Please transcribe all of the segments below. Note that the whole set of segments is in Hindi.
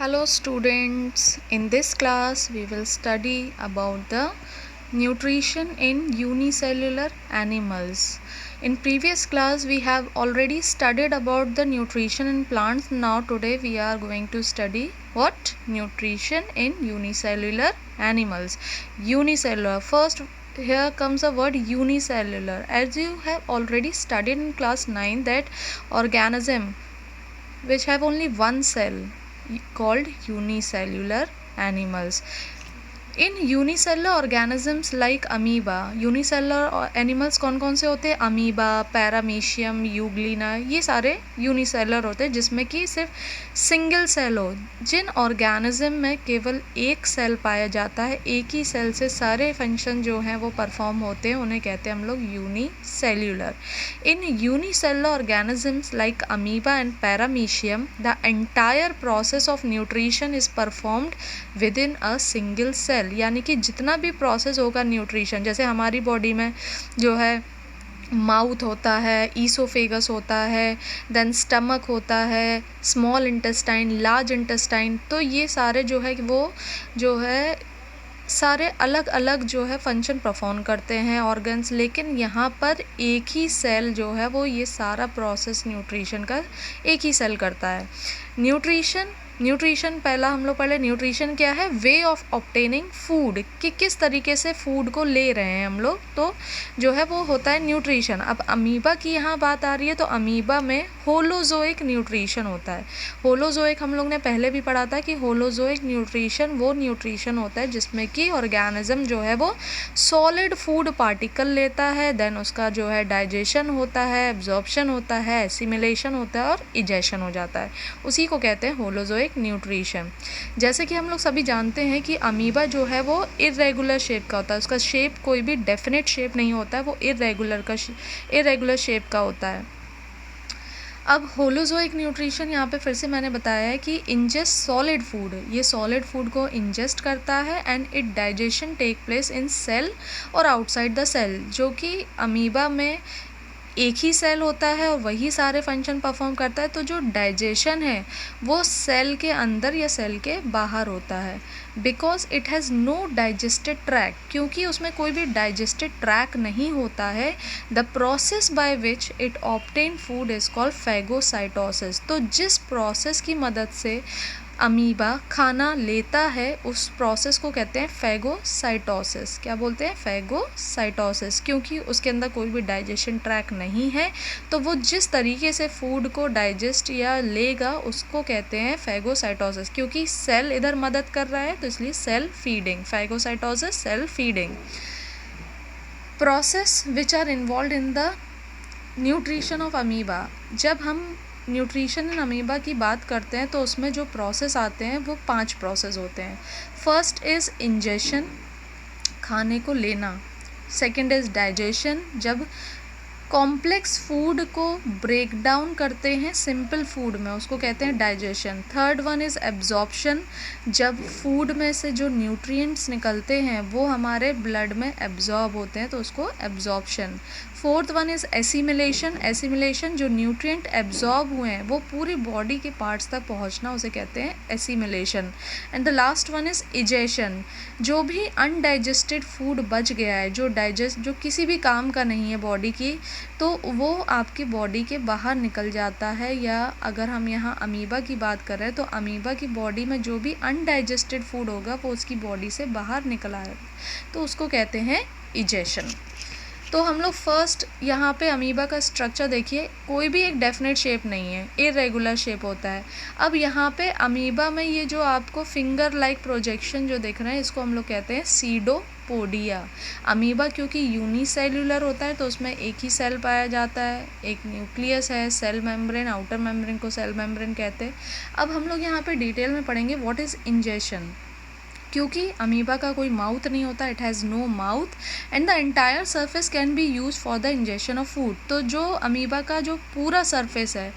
Hello students, in this class we will study about the nutrition in unicellular animals. In previous class we have already studied about the nutrition in plants. Now today we are going to study what? Nutrition in unicellular animals. Unicellular. First here comes the word unicellular. As you have already studied in class 9 that organism which have only one cell called unicellular animals. In unicellular organisms like amoeba, unicellular animals कौन कौन से होते हैं? अमीबा, पैरामीशियम, यूग्लिना, ये सारे यूनिसेलर होते हैं जिसमें कि सिर्फ सिंगल सेल हो. जिन ऑर्गेनिज्म में केवल एक सेल पाया जाता है, एक ही सेल से सारे फंक्शन जो हैं वो परफॉर्म होते हैं, उन्हें कहते हैं हम लोग unicellular. In unicellular organisms like amoeba and paramecium the entire process of nutrition is performed within a single cell. यानी कि जितना भी प्रोसेस होगा न्यूट्रिशन, जैसे हमारी बॉडी में जो है माउथ होता है, ईसोफेगस होता है, देन स्टमक होता है, स्मॉल इंटेस्टाइन, लार्ज इंटेस्टाइन, तो ये सारे जो है वो जो है सारे अलग अलग जो है फंक्शन परफॉर्म करते हैं ऑर्गन्स, लेकिन यहाँ पर एक ही सेल जो है वो ये सारा प्रोसेस न्यूट्रिशन का एक ही सेल करता है. न्यूट्रिशन पहला हम लोग पहले न्यूट्रिशन क्या है? वे ऑफ ऑब्टेनिंग फूड, कि किस तरीके से फूड को ले रहे हैं हम लोग, तो जो है वो होता है न्यूट्रिशन. अब अमीबा की यहाँ बात आ रही है तो अमीबा में होलोजोइक न्यूट्रिशन होता है. होलोजोइक हम लोग ने पहले भी पढ़ा था कि होलोजोइक न्यूट्रिशन वो न्यूट्रिशन होता है जिसमें कि ऑर्गेनिज्म जो है वो सॉलिड फूड पार्टिकल लेता है, देन उसका जो है डाइजेशन होता है, एब्जॉर्प्शन होता है, एसिमिलेशन होता है और इजेशन हो जाता है. उसी को कहते हैं होलोजोइक न्यूट्रिशन. जैसे कि हम लोग सभी जानते हैं कि अमीबा जो है वो इरेगुलर शेप का होता है. उसका शेप कोई भी डेफिनेट शेप नहीं होता है, वो इरेगुलर शेप का होता है. अब होलोजोइक न्यूट्रिशन यहाँ पे फिर से मैंने बताया है कि इंजेस्ट सॉलिड फूड, ये सॉलिड फूड को इंजेस्ट करता है and it digestion take place in cell और आउटसाइड द सेल. जो कि अमीबा में एक ही सेल होता है और वही सारे फंक्शन परफॉर्म करता है, तो जो डाइजेशन है वो सेल के अंदर या सेल के बाहर होता है. Because it has no digested track, क्योंकि उसमें कोई भी डाइजेस्टेड ट्रैक नहीं होता है. The process by which it obtain food is called phagocytosis. तो जिस प्रोसेस की मदद से अमीबा खाना लेता है उस प्रोसेस को कहते हैं फैगोसाइटोसिस. क्या बोलते हैं? फैगोसाइटोसिस. क्योंकि उसके अंदर कोई भी डाइजेशन ट्रैक नहीं है, तो वो जिस तरीके से फूड को डाइजेस्ट या लेगा उसको कहते हैं फैगोसाइटोसिस. क्योंकि सेल इधर मदद कर रहा है तो इसलिए cell feeding. Phagocytosis, cell feeding. Process which are involve in the nutrition of amoeba. जब हम न्यूट्रिशन इन अमीबा की बात करते हैं तो उसमें जो प्रोसेस आते हैं वो 5 प्रोसेस होते हैं. फर्स्ट इज़ इंजेशन, खाने को लेना. सेकंड इज़ डाइजेशन, जब कॉम्प्लेक्स फूड को ब्रेक डाउन करते हैं सिंपल फूड में, उसको कहते हैं digestion. Third one is absorption, जब फूड में से जो न्यूट्रिएंट्स निकलते हैं वो हमारे ब्लड में एब्जॉर्ब होते हैं तो उसको absorption. Fourth one is assimilation, जो न्यूट्रिएंट एब्जॉर्ब हुए हैं वो पूरी बॉडी के पार्ट्स तक पहुंचना, उसे कहते हैं assimilation. And the last one is egestion, जो भी अनडाइजेस्टेड फूड बच गया है, जो किसी भी काम का नहीं है बॉडी की, तो वो आपकी बॉडी के बाहर निकल जाता है. या अगर हम यहाँ अमीबा की बात कर रहे हैं तो अमीबा की बॉडी में जो भी अनडाइजेस्टेड फूड होगा वो उसकी बॉडी से बाहर निकल आएगा, तो उसको कहते हैं इजेशन. तो हम लोग फर्स्ट यहाँ पे अमीबा का स्ट्रक्चर देखिए, कोई भी एक डेफिनेट शेप नहीं है, इरेगुलर शेप होता है. अब यहाँ पे अमीबा में ये जो आपको फिंगर लाइक प्रोजेक्शन जो दिख रहे हैं इसको हम लोग कहते हैं सीडोपोडिया. अमीबा क्योंकि यूनिसेल्युलर होता है तो उसमें एक ही सेल पाया जाता है, एक न्यूक्लियस है, सेल मेम्ब्रेन, आउटर मेम्ब्रेन को सेल मेम्ब्रेन कहते हैं. अब हम लोग यहाँ पे डिटेल में पढ़ेंगे व्हाट इज़ इंजेशन. क्योंकि अमीबा का कोई माउथ नहीं होता, it has no mouth and the entire surface can be use for the injection of food. तो जो अमीबा का जो पूरा सरफेस है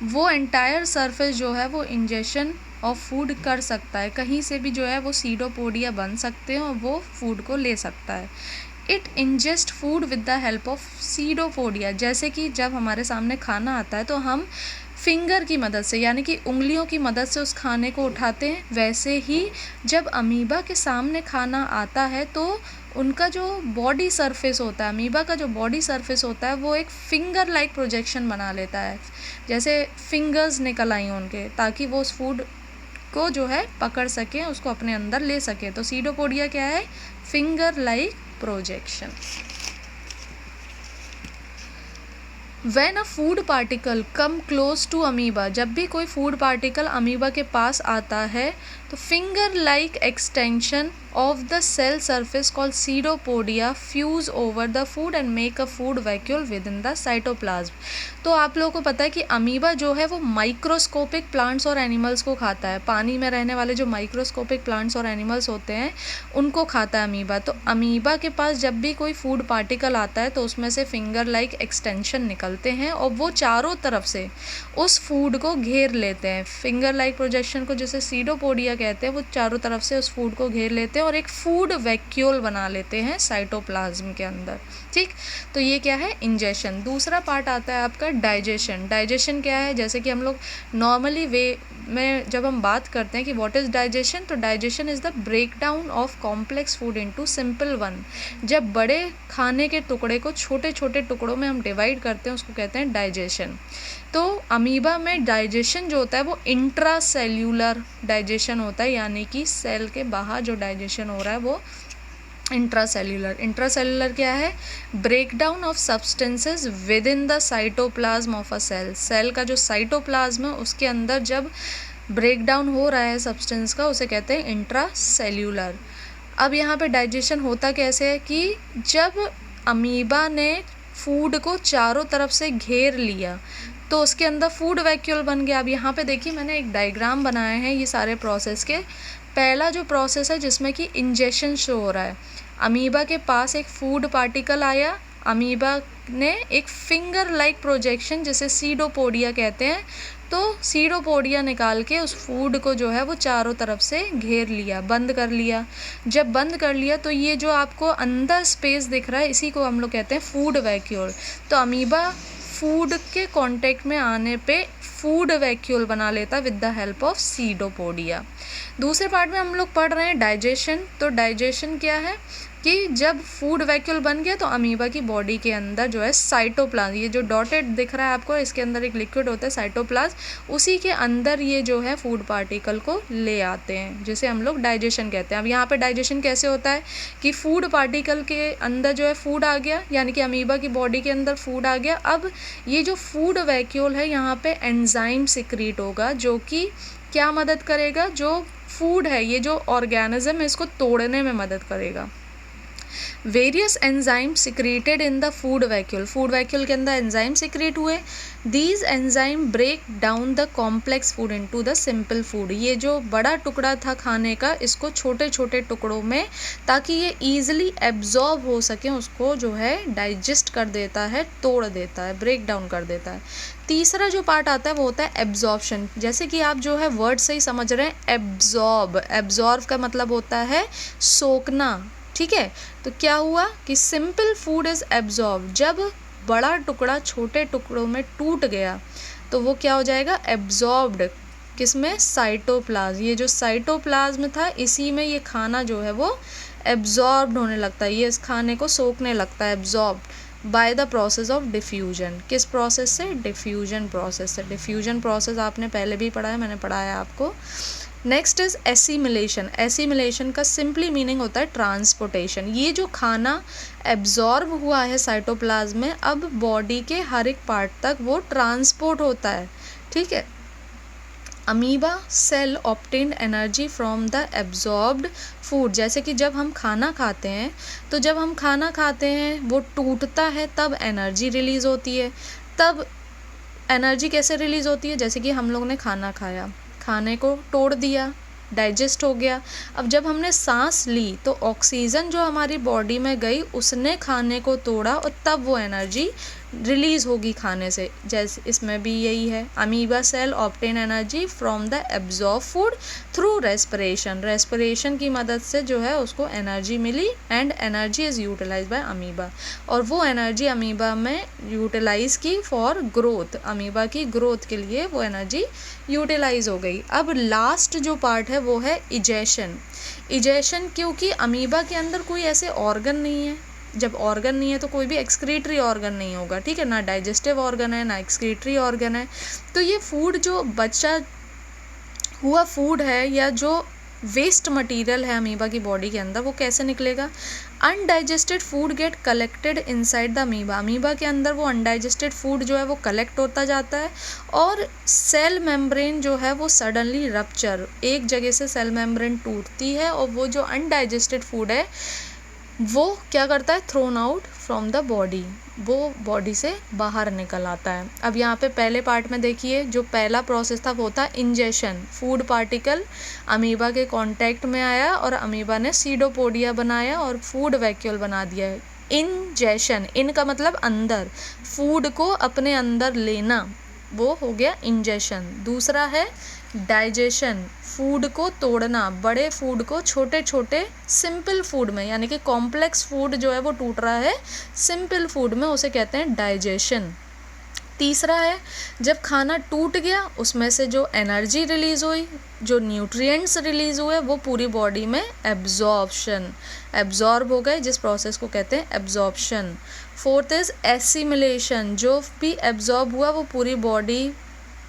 वो एंटायर सरफेस जो है वो इंजेक्शन ऑफ फूड कर सकता है. कहीं से भी जो है वो सीडोपोडिया बन सकते हैं और वो फूड को ले सकता है. It ingest food with the help of pseudopodia. जैसे कि जब हमारे सामने खाना आता है तो हम फिंगर की मदद से, यानी कि उंगलियों की मदद से उस खाने को उठाते हैं। वैसे ही जब अमीबा के सामने खाना आता है तो उनका जो बॉडी सरफेस होता है, अमीबा का जो बॉडी सरफेस होता है वो एक फिंगर लाइक प्रोजेक्शन बना लेता है, जैसे फिंगर्स निकल आई उनके, ताकि वो उस फूड को जो है पकड़ सकें, उसको अपने अंदर ले सकें। तो सीडोपोडिया क्या है? Finger like projection. When a food particle come close to amoeba, जब भी कोई फूड पार्टिकल अमीबा के पास आता है तो finger like extension of the cell surface called pseudopodia fuse over the food and make a food vacuole within the cytoplasm। तो आप लोगों को पता है कि अमीबा जो है वो माइक्रोस्कोपिक प्लांट्स और एनिमल्स को खाता है। पानी में रहने वाले जो माइक्रोस्कोपिक प्लांट्स और एनिमल्स होते हैं उनको खाता है अमीबा। तो अमीबा के पास जब भी कोई फूड पार्टिकल आता है तो उसमें से फिंगर लाइक एक्सटेंशन निकलते हैं और वो चारों तरफ से उस फूड को घेर लेते हैं। फिंगर लाइक प्रोजेक्शन को जिसे सीडोपोडिया कहते हैं, वो चारों तरफ से उस फूड को घेर लेते हैं और एक फूड वैक्यूल बना लेते हैं साइटोप्लाज्म के अंदर। ठीक, तो ये क्या है? इंजेशन। दूसरा पार्ट आता है आपका डाइजेशन। डाइजेशन क्या है? जैसे कि हम लोग नॉर्मली वे में जब हम बात करते हैं कि व्हाट इज़ डाइजेशन, तो digestion is the break down of complex food into simple one. जब बड़े खाने के टुकड़े को छोटे छोटे टुकड़ों में हम डिवाइड करते हैं उसको कहते हैं डाइजेशन। तो अमीबा में डाइजेशन जो होता है वो इंट्रा सेल्यूलर डाइजेशन होता है, यानी कि सेल के बाहर जो डाइजेशन हो रहा है वो इंट्रासेल्यूलर। इंट्रासेल्यूलर क्या है? Break down of substances within the cytoplasm of a cell. Cell का जो साइटोप्लाज्म है उसके अंदर जब ब्रेक डाउन हो रहा है सब्सटेंस का, उसे कहते हैं इंट्रासेल्यूलर। अब यहाँ पे डाइजेशन होता कैसे है कि जब अमीबा ने फूड को चारों तरफ से घेर लिया तो उसके अंदर फूड वैक्यूल बन गया। अब यहाँ पे देखिए मैंने एक डायग्राम बनाए हैं ये सारे प्रोसेस के। पहला जो प्रोसेस है जिसमें कि इंजेशन शो हो रहा है, अमीबा के पास एक फूड पार्टिकल आया, अमीबा ने एक फिंगर लाइक प्रोजेक्शन जिसे सीडोपोडिया कहते हैं, तो सीडोपोडिया निकाल के उस फूड को जो है वो चारों तरफ से घेर लिया, बंद कर लिया। जब बंद कर लिया तो ये जो आपको अंदर स्पेस दिख रहा है इसी को हम लोग कहते हैं फूड वैक्यूल। तो अमीबा फूड के कांटेक्ट में आने पे फूड वैक्यूल बना लेता with the help of pseudopodia. दूसरे पार्ट में हम लोग पढ़ रहे हैं डाइजेशन। तो डाइजेशन क्या है कि जब फूड वैक्यूल बन गया तो अमीबा की बॉडी के अंदर जो है साइटोप्लाज्म, ये जो डॉटेड दिख रहा है आपको, इसके अंदर एक लिक्विड होता है साइटोप्लाज्म, उसी के अंदर ये जो है फूड पार्टिकल को ले आते हैं जिसे हम लोग डाइजेशन कहते हैं। अब यहाँ पे डाइजेशन कैसे होता है कि फूड पार्टिकल के अंदर जो है फूड आ गया, यानी कि अमीबा की बॉडी के अंदर फूड आ गया। अब ये जो फूड वैक्यूल है यहाँ पे एंजाइम सिक्रीट होगा जो कि क्या मदद करेगा, जो फूड है, ये जो ऑर्गेनिज्म है इसको तोड़ने में मदद करेगा। Various enzyme secreted in the food vacuole. Food vacuole के अंदर एंजाइम सिक्रेट हुए। These enzyme break down the complex food into the simple food. ये जो बड़ा टुकड़ा था खाने का इसको छोटे छोटे टुकड़ों में, ताकि ये ईजिली एब्जॉर्ब हो सके, उसको जो है डाइजेस्ट कर देता है, तोड़ देता है, ब्रेक डाउन कर देता है। तीसरा जो पार्ट आता है वो होता है एब्जॉर्प्शन। जैसे कि आप जो है वर्ड से ही समझ रहे हैं, एब्जॉर्ब। एब्जॉर्ब का मतलब होता है सोखना। ठीक है, तो क्या हुआ कि सिंपल फूड इज़ एब्जॉर्ब। जब बड़ा टुकड़ा छोटे टुकड़ों में टूट गया तो वो क्या हो जाएगा? एब्जॉर्ब्ड। किसमें? साइटोप्लाज्म। ये जो साइटोप्लाज्म था इसी में ये खाना जो है वो एब्जॉर्ब्ड होने लगता है, ये इस खाने को सोखने लगता है, absorbed by the process of diffusion. किस प्रोसेस से? डिफ्यूजन प्रोसेस से। डिफ्यूजन प्रोसेस आपने पहले भी पढ़ा है, मैंने पढ़ाया आपको। Next is assimilation. एसिमिलेशन का सिंपली मीनिंग होता है ट्रांसपोर्टेशन। ये जो खाना एब्जॉर्ब हुआ है साइटोप्लाज्म में, अब बॉडी के हर एक पार्ट तक वो ट्रांसपोर्ट होता है। ठीक है, amoeba cell obtain energy from the absorbed food. जैसे कि जब हम खाना खाते हैं तो जब हम खाना खाते हैं वो टूटता है तब एनर्जी रिलीज़ होती है। तब एनर्जी कैसे रिलीज़ होती है? जैसे कि हम लोग ने खाना खाया, खाने को तोड़ दिया, डाइजेस्ट हो गया। अब जब हमने सांस ली तो ऑक्सीजन जो हमारी बॉडी में गई उसने खाने को तोड़ा और तब वो एनर्जी रिलीज़ होगी खाने से, जैसे इसमें भी यही है। Amoeba cell obtain energy from the absorb food through respiration, respiration की मदद से जो है उसको एनर्जी मिली, and energy is utilize by amoeba, और वो एनर्जी अमीबा में यूटिलाइज की फॉर ग्रोथ, अमीबा की ग्रोथ के लिए वो एनर्जी यूटिलाइज हो गई। अब लास्ट जो पार्ट है वो है इजेशन। इजेशन क्योंकि अमीबा के अंदर कोई ऐसे ऑर्गन नहीं है, जब ऑर्गन नहीं है तो कोई भी एक्सक्रीटरी ऑर्गन नहीं होगा, ठीक है, ना डाइजेस्टिव ऑर्गन है ना एक्सक्रीटरी ऑर्गन है। तो ये फूड जो बचा हुआ फूड है या जो वेस्ट मटेरियल है अमीबा की बॉडी के अंदर, वो कैसे निकलेगा? Undigested food gate collected inside the amoeba, amoeba के अंदर वो अनडाइजेस्टेड फूड जो है वो कलेक्ट होता जाता है, और सेल मेम्ब्रेन जो है वो सडनली रप्चर, एक जगह से सेल मेम्ब्रेन टूटती है, और वो जो अनडाइजेस्टेड फूड है वो क्या करता है? Thrown out from the body, वो बॉडी से बाहर निकल आता है। अब यहाँ पे पहले पार्ट में देखिए, जो पहला प्रोसेस था वो था इंजेशन, फूड पार्टिकल अमीबा के कांटेक्ट में आया और अमीबा ने सीडोपोडिया बनाया और फूड वैक्यूल बना दिया है। इंजेशन, इन का मतलब अंदर, फूड को अपने अंदर लेना, वो हो गया इंजेशन। दूसरा है डाइजेशन, फूड को तोड़ना, बड़े फूड को छोटे छोटे सिंपल फूड में, यानी कि कॉम्प्लेक्स फूड जो है वो टूट रहा है सिंपल फूड में, उसे कहते हैं डाइजेशन। तीसरा है जब खाना टूट गया उसमें से जो एनर्जी रिलीज़ हुई, जो न्यूट्रिएंट्स रिलीज़ हुए, वो पूरी बॉडी में एब्जॉर्प्शन, एब्जॉर्ब हो गए, जिस प्रोसेस को कहते हैं एब्जॉर्प्शन। फोर्थ इज़ एसिमिलेशन, जो भी एब्जॉर्ब हुआ वो पूरी बॉडी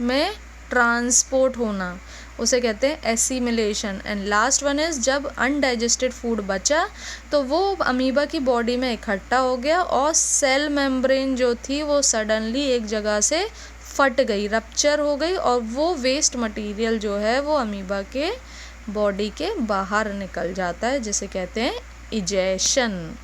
में ट्रांसपोर्ट होना, उसे कहते हैं assimilation. And last one is जब अनडाइजेस्टेड फूड बचा तो वो अमीबा की बॉडी में इकट्ठा हो गया और सेल मेम्ब्रेन जो थी वो सडनली एक जगह से फट गई, रप्चर हो गई, और वो वेस्ट मटेरियल जो है वो अमीबा के बॉडी के बाहर निकल जाता है, जिसे कहते हैं इजेशन।